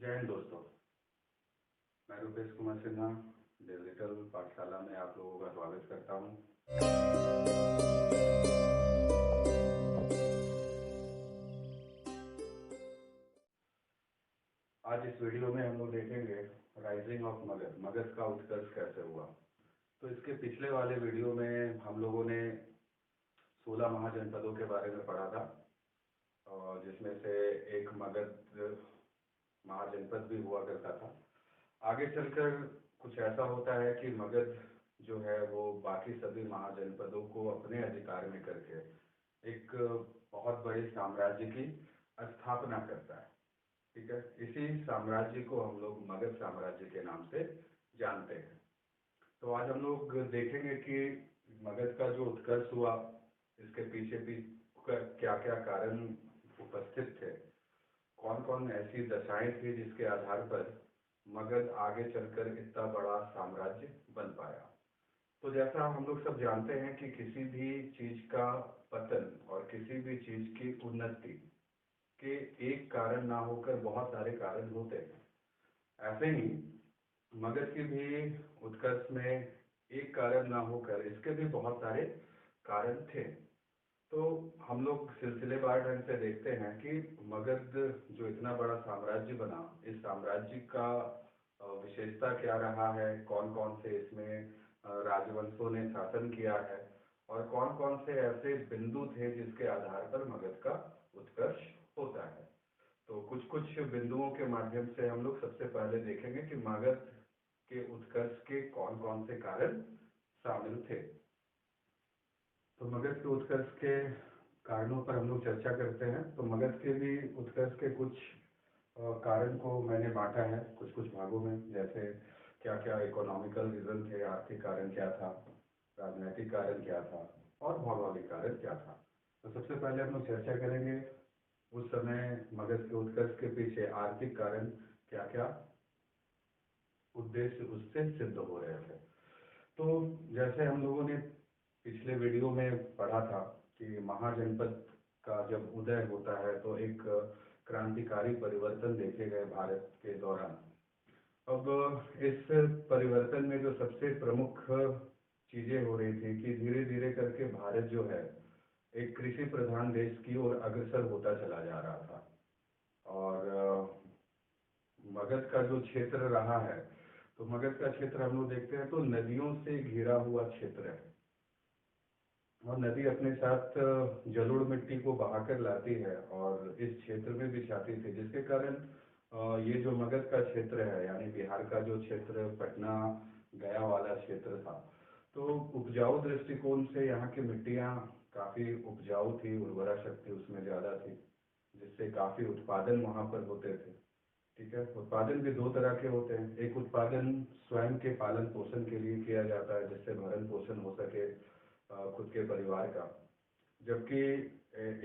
जय हिंद दोस्तों। मैं रुपेश कुमार सिन्हा डिजिटल पाठशाला में आप लोगों का स्वागत करता हूं। आज इस वीडियो में हम लोग देखेंगे राइजिंग ऑफ मगध, मगध का उत्कर्ष कैसे हुआ। तो इसके पिछले वाले वीडियो में हम लोगों ने 16 महाजनपदों के बारे में पढ़ा था, और जिसमें से एक मगध महाजनपद भी हुआ करता था। आगे चलकर कुछ ऐसा होता है कि मगध जो है वो बाकी सभी महाजनपदों को अपने अधिकार में करके एक बहुत बड़े साम्राज्य की स्थापना करता है। ठीक है, इसी साम्राज्य को हम लोग मगध साम्राज्य के नाम से जानते हैं। तो आज हम लोग देखेंगे कि मगध का जो उत्कर्ष हुआ, इसके पीछे भी क्या क्या कारण उपस्थित थे, कौन कौन ऐसी दशाएं थी जिसके आधार पर मगध आगे चलकर इतना बड़ा साम्राज्य बन पाया। तो जैसा हम लोग सब जानते हैं कि किसी भी चीज का पतन और किसी भी चीज की उन्नति के एक कारण ना होकर बहुत सारे कारण होते हैं। ऐसे ही मगध की भी उत्कर्ष में एक कारण ना होकर इसके भी बहुत सारे कारण थे। तो हम लोग सिलसिलेवार ढंग से देखते हैं कि मगध जो इतना बड़ा साम्राज्य बना, इस साम्राज्य का विशेषता क्या रहा है, कौन कौन से इसमें राजवंशों ने शासन किया है, और कौन कौन से ऐसे बिंदु थे जिसके आधार पर मगध का उत्कर्ष होता है। तो कुछ कुछ बिंदुओं के माध्यम से हम लोग सबसे पहले देखेंगे कि मगध के उत्कर्ष के कौन कौन से कारण शामिल थे। तो मगध के उत्कर्ष के कारणों पर हम लोग चर्चा करते हैं। तो मगध के भी उत्कर्ष के कुछ कारण को मैंने बांटा है कुछ कुछ भागों में, जैसे क्या क्या इकोनॉमिकल रीजन थे, आर्थिक कारण क्या था, राजनीतिक कारण क्या था, और भौगोलिक कारण क्या था। तो सबसे पहले हम लोग चर्चा करेंगे उस समय मगध के उत्कर्ष के पीछे आर्थिक कारण क्या क्या उद्देश्य उससे सिद्ध हो रहे थे। तो जैसे हम लोगों ने पिछले वीडियो में पढ़ा था कि महाजनपद का जब उदय होता है तो एक क्रांतिकारी परिवर्तन देखे गए भारत के दौरान। अब इस परिवर्तन में जो सबसे प्रमुख चीजें हो रही थी कि धीरे धीरे करके भारत जो है एक कृषि प्रधान देश की ओर अग्रसर होता चला जा रहा था। और मगध का जो क्षेत्र रहा है, तो मगध का क्षेत्र हम लोग देखते हैं तो नदियों से घिरा हुआ क्षेत्र है, और नदी अपने साथ जलोढ़ मिट्टी को बहाकर लाती है और इस क्षेत्र में बिछाती थी, जिसके कारण ये जो मगध का क्षेत्र है यानी बिहार का जो क्षेत्र पटना गया वाला क्षेत्र था, तो उपजाऊ दृष्टिकोण से यहाँ की मिट्टियाँ काफ़ी उपजाऊ थी, उर्वरा शक्ति उसमें ज़्यादा थी, जिससे काफ़ी उत्पादन वहाँ पर होते थे। ठीक है, उत्पादन भी दो तरह के होते हैं। एक उत्पादन स्वयं के पालन पोषण के लिए किया जाता है जिससे भरण पोषण हो सके खुद के परिवार का, जबकि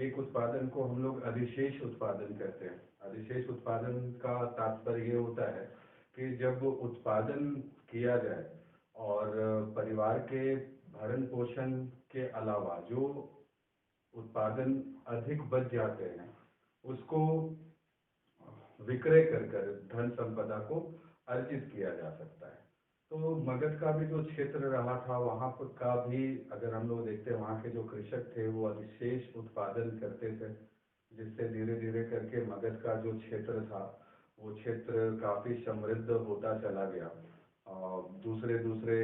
एक उत्पादन को हम लोग अधिशेष उत्पादन कहते हैं। अधिशेष उत्पादन का तात्पर्य ये होता है कि जब उत्पादन किया जाए और परिवार के भरण पोषण के अलावा जो उत्पादन अधिक बच जाते हैं उसको विक्रय कर धन संपदा को अर्जित किया जा सकता है। तो मगध का भी जो क्षेत्र रहा था वहाँ पर का भी अगर हम लोग देखते हैं, वहाँ के जो कृषक थे वो अधिशेष उत्पादन करते थे, जिससे धीरे धीरे करके मगध का जो क्षेत्र था वो क्षेत्र काफ़ी समृद्ध होता चला गया। और दूसरे दूसरे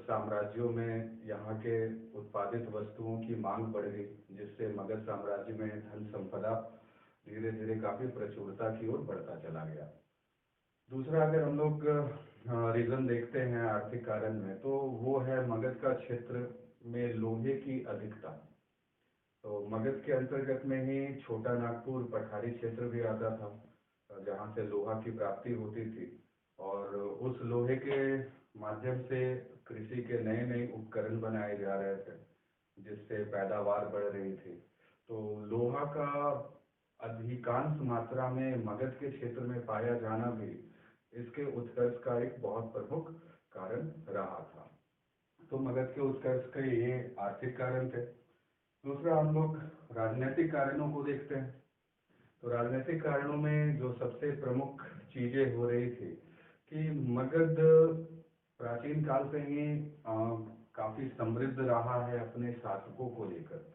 साम्राज्यों में यहाँ के उत्पादित वस्तुओं की मांग बढ़ गई, जिससे मगध साम्राज्य में धन संपदा धीरे धीरे काफ़ी प्रचुरता की ओर बढ़ता चला गया। दूसरा अगर हम लोग रीजन देखते हैं आर्थिक कारण में, तो वो है मगध का क्षेत्र में लोहे की अधिकता। तो मगध के अंतर्गत में ही छोटा नागपुर पठारी क्षेत्र भी आता था, जहाँ से लोहा की प्राप्ति होती थी, और उस लोहे के माध्यम से कृषि के नए नए उपकरण बनाए जा रहे थे, जिससे पैदावार बढ़ रही थी। तो लोहा का अधिकांश मात्रा में मगध के क्षेत्र में पाया जाना भी इसके उत्कर्ष का एक बहुत प्रमुख कारण रहा था। तो मगध के उत्कर्ष के ये आर्थिक कारण थे। दूसरा हम लोग राजनीतिक कारणों को देखते हैं। तो राजनीतिक कारणों में जो सबसे प्रमुख चीजें हो रही थी कि मगध प्राचीन काल से ही काफी समृद्ध रहा है अपने शासकों को लेकर।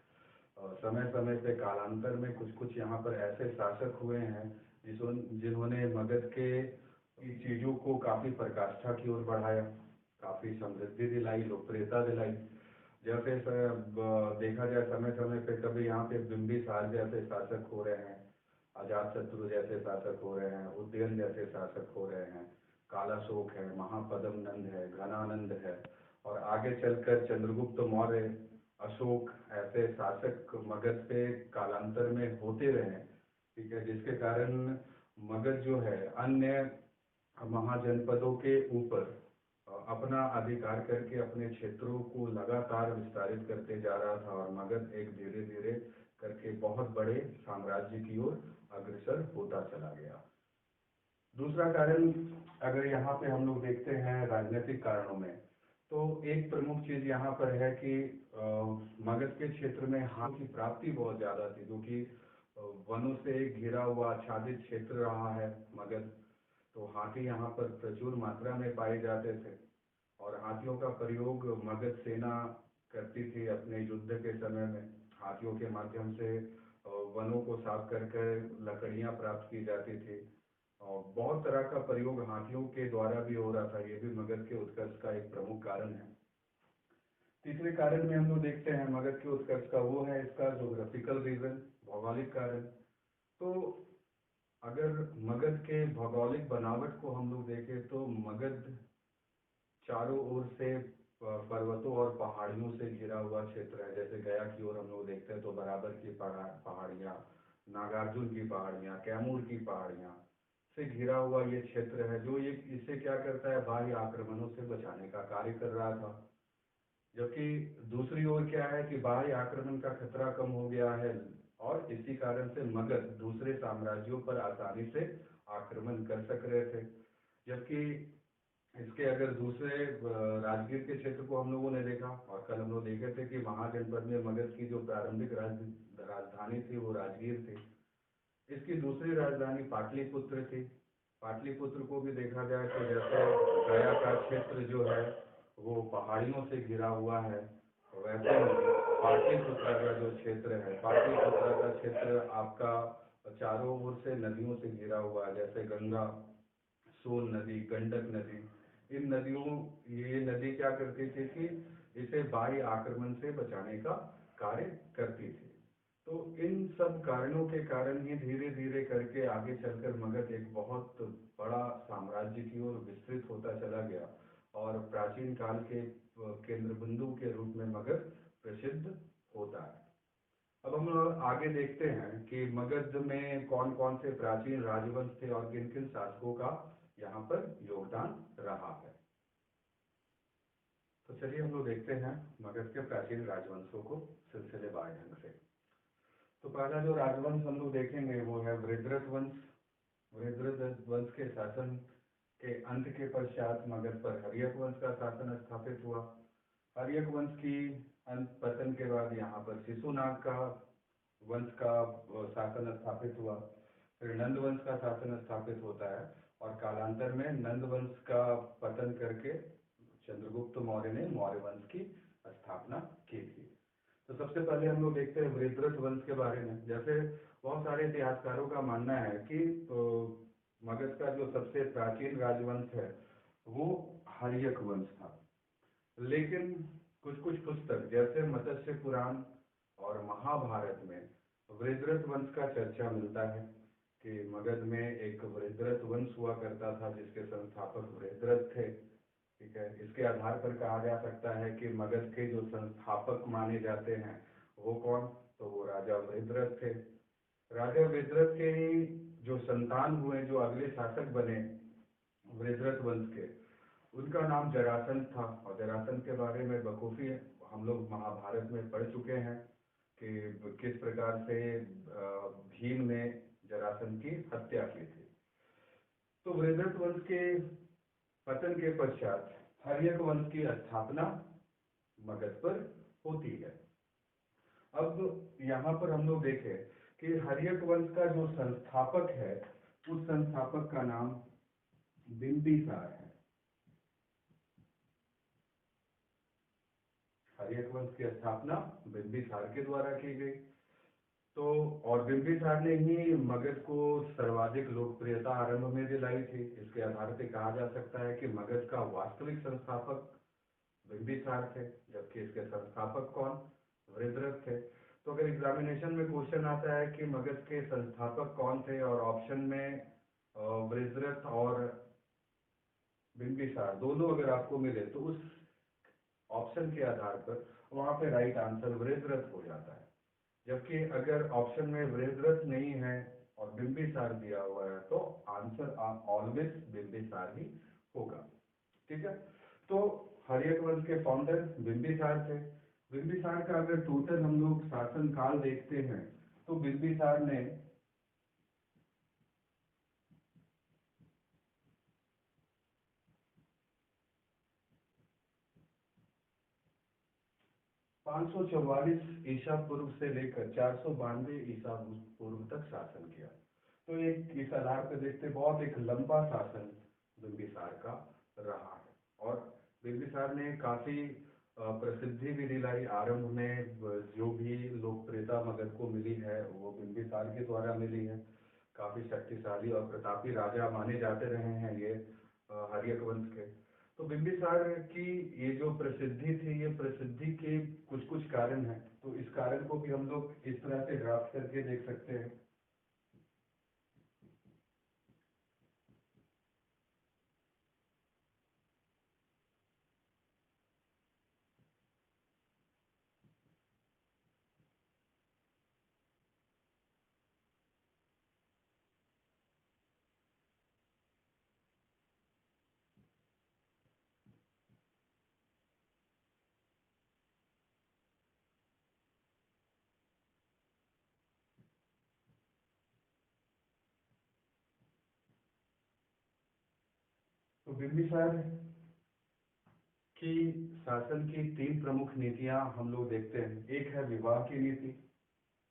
समय समय पे कालांतर में कुछ कुछ यहाँ पर ऐसे शासक हुए हैं जिन्होंने मगध के चीजों को काफी प्रकाष्ठा की ओर बढ़ाया, काफी समृद्धि दिलाई, लोकप्रियता दिलाई। जैसे देखा जाए समय समय पे कभी यहाँ पे बिंबिसार जैसे शासक हो रहे हैं, अजातशत्रु जैसे शासक हो रहे हैं, उदयन जैसे शासक हो रहे हैं, कालाशोक है, महापद्म नंद है, घनानंद है, और आगे चलकर चंद्रगुप्त मौर्य, अशोक, ऐसे शासक मगध पे कालांतर में होते रहे। ठीक है, जिसके कारण मगध जो है अन्य महाजनपदों के ऊपर अपना अधिकार करके अपने क्षेत्रों को लगातार विस्तारित करते जा रहा था, और मगध एक धीरे धीरे करके बहुत बड़े साम्राज्य की ओर अग्रसर होता चला गया। दूसरा कारण अगर यहाँ पे हम लोग देखते हैं राजनीतिक कारणों में, तो एक प्रमुख चीज यहाँ पर है कि मगध के क्षेत्र में हाथियों की प्राप्ति बहुत ज्यादा थी, क्योंकि वनों से घिरा हुआ आच्छादित क्षेत्र रहा है मगध। तो हाथी यहाँ पर प्रचुर मात्रा में पाए जाते थे, और हाथियों का प्रयोग मगध सेना करती थी अपने युद्ध के समय में। हाथियों के माध्यम से वनों को साफ कर लकड़ियां प्राप्त की जाती थी, और बहुत तरह का प्रयोग हाथियों के द्वारा भी हो रहा था। ये भी मगध के उत्कर्ष का एक प्रमुख कारण है। तीसरे कारण में हम लोग देखते हैं मगध के उत्कर्ष का, वो है इसका ज्योग्राफिकल रीजन, भौगोलिक कारण। तो अगर मगध के भौगोलिक बनावट को हम लोग देखें तो मगध चारों ओर से पर्वतों और पहाड़ियों से घिरा हुआ क्षेत्र है। जैसे गया की ओर हम लोग देखते हैं तो बराबर की पहाड़ियाँ, नागार्जुन की पहाड़ियाँ, कैमूर की पहाड़ियाँ से घिरा हुआ ये क्षेत्र है, जो ये इसे क्या करता है, बाह्य आक्रमणों से बचाने का कार्य कर रहा था। जबकि दूसरी ओर क्या है कि बाह्य आक्रमण का खतरा कम हो गया है, और इसी कारण से मगध दूसरे साम्राज्यों पर आसानी से आक्रमण कर सक रहे थे। जबकि इसके अगर दूसरे राजगीर के क्षेत्र को हम लोगों ने देखा, और कल हम लोग देखे थे कि महाजनपद में मगध की जो प्रारंभिक राजधानी थी वो राजगीर थी। इसकी दूसरी राजधानी पाटलिपुत्र थी। पाटलिपुत्र को भी देखा जाए तो जैसे गया का क्षेत्र जो है वो पहाड़ियों से घिरा हुआ है, वैसे पाटलिपुत्र का जो क्षेत्र है, पाटलिपुत्र का क्षेत्र आपका चारों ओर से नदियों से घिरा हुआ है, जैसे गंगा, सोन नदी, गंडक नदी। इन नदियों, ये नदी क्या करती थी कि इसे बाह्य आक्रमण से बचाने का कार्य करती थी। तो इन सब कारणों के कारण ही धीरे धीरे करके आगे चलकर मगध एक बहुत बड़ा साम्राज्य की ओर विस्तृत होता चला गया, और प्राचीन काल के केंद्र बिंदु के रूप में मगध प्रसिद्ध होता है। अब हम लोग आगे देखते हैं कि मगध में कौन कौन से प्राचीन राजवंश थे और किन किन शासकों का यहाँ पर योगदान रहा है। तो चलिए हम लोग देखते हैं मगध के प्राचीन राजवंशों को सिलसिलेवार ढंग से। तो पहला जो राजवंश हम लोग देखेंगे वो है वृहद्रथ वंश। वृहद्रथ वंश के शासन के अंत के पश्चात मगध पर हर्यक वंश का शासन स्थापित हुआ। हर्यक वंश की पतन के बाद यहाँ पर शिशुनाग का वंश का शासन स्थापित हुआ। फिर नंद वंश का शासन स्थापित होता है, और कालांतर में नंद वंश का पतन करके चंद्रगुप्त मौर्य ने मौर्य वंश की स्थापना की थी। तो सबसे पहले हम लोग देखते हैं वृहद्रथ वंश के बारे में। जैसे बहुत सारे इतिहासकारों का मानना है कि मगध का जो सबसे प्राचीन राजवंश है वो हर्यक वंश था, लेकिन कुछ कुछ पुस्तक जैसे मत्स्य पुराण और महाभारत में वृहद्रथ वंश का चर्चा मिलता है कि मगध में एक वृहद्रथ वंश हुआ करता था जिसके संस्थापक वृहद्रथ थे। ठीक है, इसके आधार पर कहा जा सकता है कि मगध के जो संस्थापक माने जाते हैं वो कौन, तो वो राजा वृहद्रथ थे। राजा वृहद्रथ के ही जो संतान हुए, जो अगले शासक बने वृहद्रथ वंश के, उनका नाम जरासंध था। और जरासंध के बारे में बखूबी हम लोग महाभारत में पढ़ चुके हैं कि किस प्रकार से भीम ने जरासंध की हत्या की थी। तो वृहद्रथ वंश के पतन के पश्चात हर्यक वंश की स्थापना मगध पर होती है। अब यहाँ पर हम लोग देखें कि हर्यक वंश का जो संस्थापक है उस संस्थापक का नाम बिंबिसार है। हर्यक वंश की स्थापना बिंबिसार के द्वारा की गई। तो और बिंबिसार ने ही मगध को सर्वाधिक लोकप्रियता आरंभ में दिलाई थी। इसके आधार पर कहा जा सकता है कि मगध का वास्तविक संस्थापक बिंबिसार थे, जबकि इसके संस्थापक कौन, वृषध्वज थे। तो अगर एग्जामिनेशन में क्वेश्चन आता है कि मगध के संस्थापक कौन थे और ऑप्शन में वृषध्वज और बिंबिसार दोनों अगर आपको मिले तो उस ऑप्शन के आधार पर वहां पे राइट आंसर वृषध्वज हो जाता है। जबकि अगर ऑप्शन में वृषध्वज नहीं है और बिंबिसार दिया हुआ है तो आंसर ऑलवेज बिंबिसार ही होगा। ठीक है, तो हर्यक वंश के फाउंडर बिंबिसार थे। बिंबिसार का अगर टोटल हम लोग शासन काल देखते हैं तो बिंबिसार ने 544 ईसा पूर्व से लेकर 492 ईसा पूर्व तक शासन किया। तो एक इस आधार पर देखते बहुत एक लंबा शासन बिंबिसार का रहा है। और बिंबिसार ने काफी प्रसिद्धि भी दिलाई। आरंभ में जो भी लोकप्रियता मगध को मिली है वो बिंबिसार के द्वारा मिली है। काफी शक्तिशाली और प्रतापी राजा माने जाते रहे हैं ये हर्यक वंश के। तो बिंबिसार की ये जो प्रसिद्धि थी, ये प्रसिद्धि के कुछ कुछ कारण हैं। तो इस कारण को भी हम लोग इस तरह से ड्राफ्ट करके देख सकते हैं। तो बिंबिसार की शासन की तीन प्रमुख नीतियां हम लोग देखते हैं। एक है विवाह की नीति,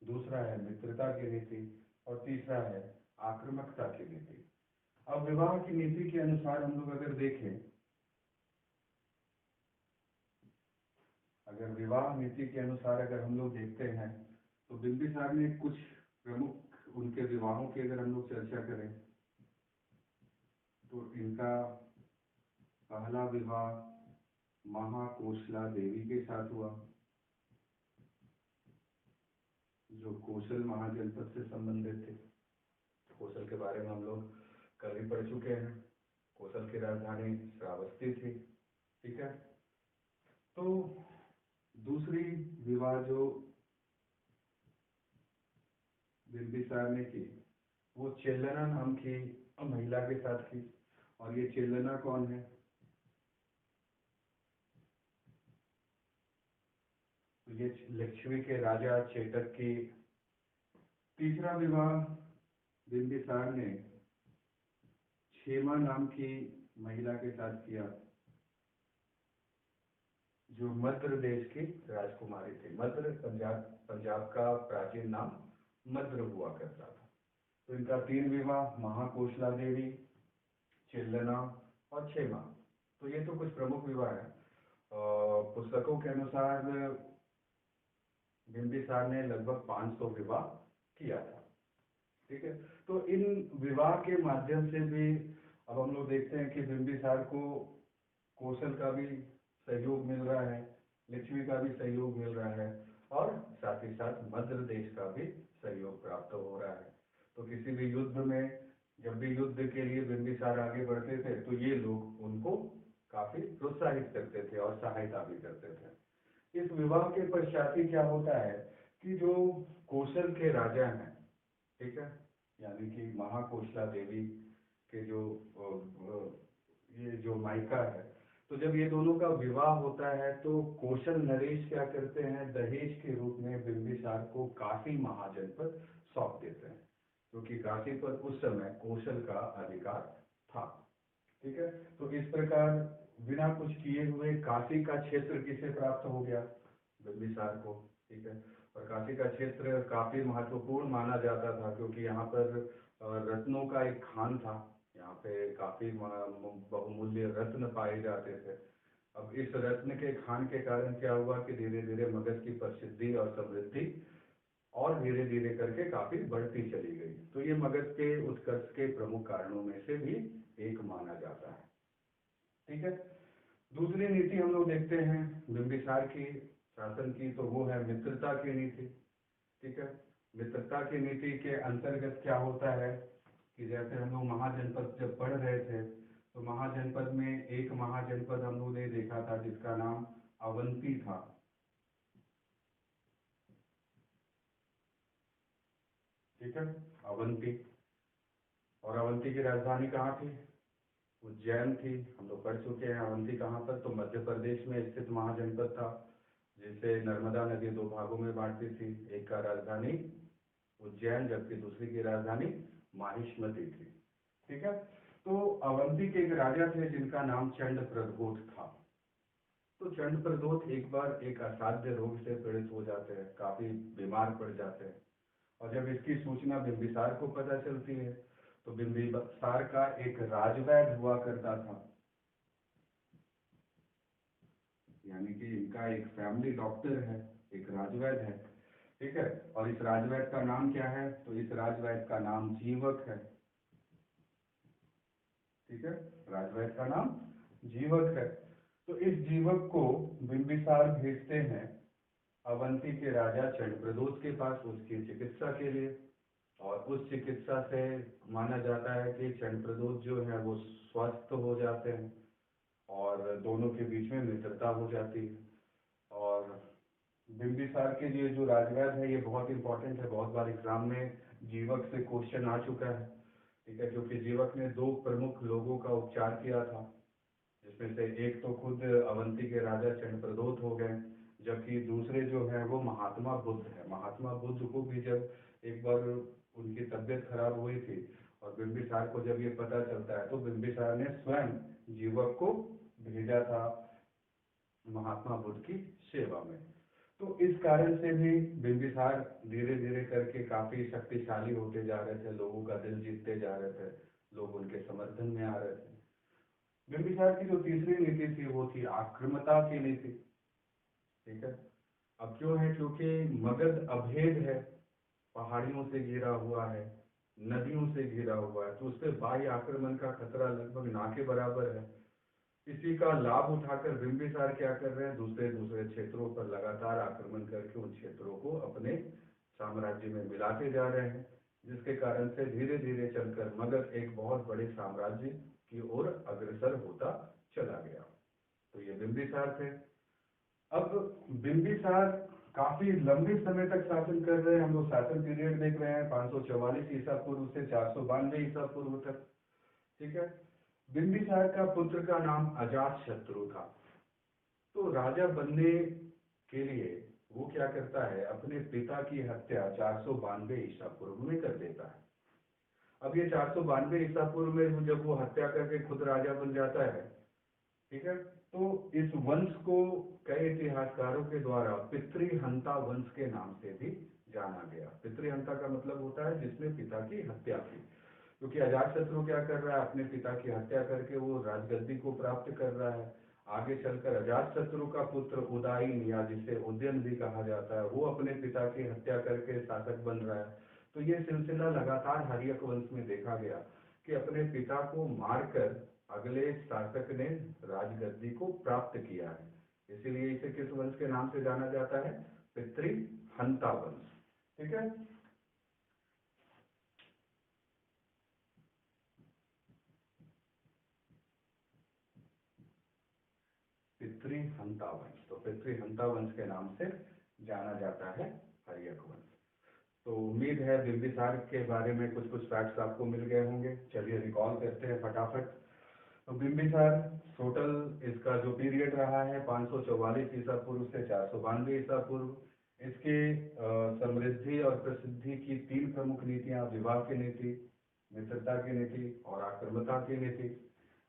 दूसरा है मित्रता की नीति और तीसरा है आक्रामकता की नीति। अब विवाह की नीति के अनुसार हम लोग अगर देखें, अगर विवाह नीति के अनुसार अगर हम लोग देखते हैं तो बिंबिसार ने कुछ प्रमुख उनके विवाहों की अगर हम लोग चर्चा करें तो इनका पहला विवाह महाकोशला देवी के साथ हुआ, जो कौशल महाजनपद से संबंधित थे। कौशल के बारे में हम लोग कल ही पढ़ चुके हैं। कौशल की राजधानी श्रावस्ती थी। ठीक है, तो दूसरी विवाह जो बिंबिसार ने की वो चेल्लना नाम की महिला के साथ की। और ये चेल्लना कौन है? तो ये लक्ष्मी के राजा चेतक की। तीसरा विवाह बिंबिसार ने क्षेमा नाम की महिला के साथ किया, जो मद्र देश की राजकुमारी थी। मद्र पंजाब का प्राचीन नाम मद्र हुआ करता था। तो इनका तीन विवाह, महाकोशला देवी, चिल्लना और क्षेमा। तो ये तो कुछ प्रमुख विवाह है। पुस्तकों के अनुसार बिंबिसार ने लगभग 500 विवाह किया था। ठीक है, तो इन विवाह के माध्यम से भी अब हम लोग देखते हैं कि बिंबिसार को कौशल का भी सहयोग मिल रहा है, लक्ष्मी का भी सहयोग मिल रहा है और साथ ही साथ मद्र देश का भी सहयोग प्राप्त हो रहा है। तो किसी भी युद्ध में, जब भी युद्ध के लिए बिंबिसार आगे बढ़ते थे तो ये लोग उनको काफी प्रोत्साहित करते थे और सहायता भी करते थे। इस विवाह के पश्चात ही क्या होता है कि जो कौशल के राजा हैं, ठीक है, यानी कि महाकोशला देवी के जो ये जो माइका है, तो जब ये दोनों का विवाह होता है तो कौशल नरेश क्या करते हैं, दहेज के रूप में बिंबिसार को काशी महाजनपद सौंप देते हैं, क्योंकि काशी पर उस समय कौशल का अधिकार था। ठीक है, तो इस प्रकार बिना कुछ किए हुए काशी का क्षेत्र किसे प्राप्त हो गया, बिंबिसार को। ठीक है, और काशी का क्षेत्र काफी महत्वपूर्ण माना जाता था क्योंकि यहाँ पर रत्नों का एक खान था। यहाँ यहाँ पे काफी बहुमूल्य रत्न पाए जाते थे। अब इस रत्न के खान के कारण क्या हुआ कि धीरे धीरे मगध की प्रसिद्धि और समृद्धि और धीरे धीरे करके काफी बढ़ती चली गई। तो ये मगध के उत्कर्ष के प्रमुख कारणों में से भी एक माना जाता है। ठीक है। दूसरी नीति हम लोग देखते हैं बिंबिसार की शासन की, तो वो है मित्रता की नीति। ठीक है। मित्रता की नीति के अंतर्गत क्या होता है कि जैसे हम लोग महाजनपद जब पढ़ रहे थे, तो महाजनपद में एक महाजनपद हम लोग ने देखा था जिसका नाम अवंती था। ठीक है, अवंती। और अवंती की राजधानी कहाँ थी? उज्जैन थी। हम लोग पढ़ चुके हैं अवंती कहाँ पर, तो मध्य प्रदेश में स्थित महाजनपद था, जिसे नर्मदा नदी दो भागों में बांटती थी। एक का राजधानी उज्जैन जबकि दूसरी की राजधानी माहिष्मती थी। ठीक है। तो अवंती के एक राजा थे जिनका नाम चंड प्रद्योत था। तो चंड प्रद्योत एक बार एक असाध्य रोग से पीड़ित हो जाते हैं, काफी बीमार पड़ जाते हैं। और जब इसकी सूचना बिंबिसार को पता चलती है, तो बिंबिसार का एक राजवैद्य हुआ करता था, यानी कि इनका एक फैमिली डॉक्टर है, एक राजवैद्य है। ठीक है। और इस राजवैद्य का नाम क्या है? तो इस राजवैद्य का नाम जीवक है। ठीक है, राजवैद्य का नाम जीवक है। तो इस जीवक को बिंबिसार भेजते हैं अवंती के राजा चंद्रप्रदोष के पास उसकी चिकित्सा के लिए। और उस चिकित्सा से माना जाता है कि चंद्रप्रदोष जो है वो स्वस्थ हो जाते हैं और दोनों के बीच में मित्रता हो जाती है। और बिंबिसार के लिए जो राजवैद्य है ये बहुत इंपॉर्टेंट है, बहुत बार एग्जाम में जीवक से क्वेश्चन आ चुका है। ठीक है, क्योंकि जीवक ने दो प्रमुख लोगों का उपचार किया था, जिसमें से एक तो खुद अवंती के राजा चंद्रप्रदोत हो गए, जबकि दूसरे जो है वो महात्मा बुद्ध है। महात्मा बुद्ध को भी जब एक बार उनकी तबीयत खराब हुई थी और बिंबिसार को जब ये पता चलता है, तो बिंबिसार ने स्वयं जीवक को भेजा था महात्मा बुद्ध की सेवा में। तो इस कारण से भी बिंबिसार धीरे धीरे करके काफी शक्तिशाली होते जा रहे थे, लोगों का दिल जीतते जा रहे थे, लोग उनके समर्थन में आ रहे थे। बिंबिसार की जो तीसरी नीति थी वो थी आक्रमता की नीति। ठीक है। अब क्यों है? क्योंकि मगध अभेद है, पहाड़ियों से घिरा हुआ है, नदियों से घिरा हुआ है, तो उस पर बाह्य आक्रमण का खतरा लगभग ना के बराबर है। इसी का लाभ उठाकर बिंबिसार क्या कर रहे हैं? दूसरे दूसरे क्षेत्रों पर लगातार आक्रमण करके उन क्षेत्रों को अपने साम्राज्य में मिलाते जा रहे हैं, जिसके कारण से धीरे धीरे चलकर मगध एक बहुत बड़े साम्राज्य की ओर अग्रसर होता चला गया। तो ये बिंबिसार थे। अब बिंबिसार काफी लंबे समय तक शासन कर रहे हैं। हम लोग शासन पीरियड देख रहे हैं 544 ईसा पूर्व से 492 ईसा पूर्व तक। ठीक है। बिंबिसार का पुत्र का नाम अजातशत्रु था। तो राजा बनने के लिए वो क्या करता है? अपने पिता की हत्या 492 ईसा पूर्व में कर देता है। अब ये 492 ईसा पूर्व में जब वो हत्या करके खुद राजा बन जाता है, ठीक है, तो इस वंश को कई इतिहासकारों के द्वारा पितृहंता वंश के नाम से भी जाना गया। पितृहंता का मतलब होता है जिसने पिता की हत्या की। क्योंकि अजातशत्रु क्या कर रहा है? अपने पिता की हत्या करके वो राजगद्दी को प्राप्त कर रहा है। आगे चलकर अजातशत्रु का पुत्र उदयन, या जिसे उदयन भी कहा जाता है, वो अपने पिता की हत्या करके शासक बन रहा है। तो ये सिलसिला लगातार हर्यक वंश में देखा गया कि अपने पिता को मारकर अगले शासक ने राजगद्दी को प्राप्त किया है। इसीलिए इसे किस वंश के नाम से जाना जाता है? पितृहंता वंश। ठीक है। पितृहंता वंश, तो पितृहंता वंश के नाम से जाना जाता है हर्यक वंश। तो उम्मीद है बिंबिसार के बारे में कुछ कुछ फैक्ट्स आपको मिल गए होंगे। चलिए रिकॉल करते हैं फटाफट। तो बिंबिसार टोटल इसका जो पीरियड रहा है 544 ईसा पूर्व से 492 ईसा पूर्व। इसकी समृद्धि और प्रसिद्धि की तीन प्रमुख नीतियां: विवाह की नीति, मित्रता की नीति और आक्रमता की नीति।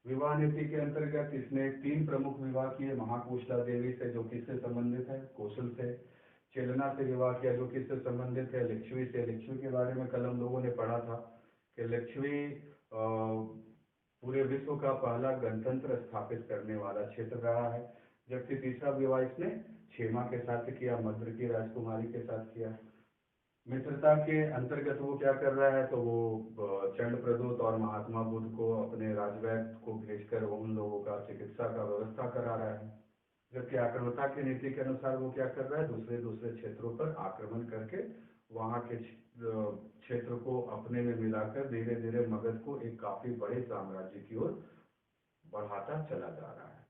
विवाह नीति के अंतर्गत इसने तीन प्रमुख विवाह किए: महाकोशला देवी से जो किससे संबंधित है? कौशल से। चेलना से विवाह किया जो किससे संबंधित है? लिच्छवी से। लिच्छवी के बारे में कल हम लोगों ने पढ़ा था कि लिच्छवी पूरे विश्व का पहला गणतंत्र स्थापित करने वाला क्षेत्र रहा है। जबकि तीसरा विवाह इसने क्षेमा के साथ किया, मद्र की राजकुमारी के साथ किया। मित्रता के अंतर्गत वो क्या कर रहा है, तो वो चंड प्रदूत और महात्मा बुद्ध को अपने राजवैद्य को भेजकर उन लोगों का चिकित्सा का व्यवस्था करा रहा है। जबकि आक्रमणता की नीति के अनुसार वो क्या कर रहा है, दूसरे दूसरे क्षेत्रों पर आक्रमण करके वहाँ के क्षेत्र को अपने में मिलाकर धीरे धीरे मगध को एक काफी बड़े साम्राज्य की ओर बढ़ाता चला जा रहा है।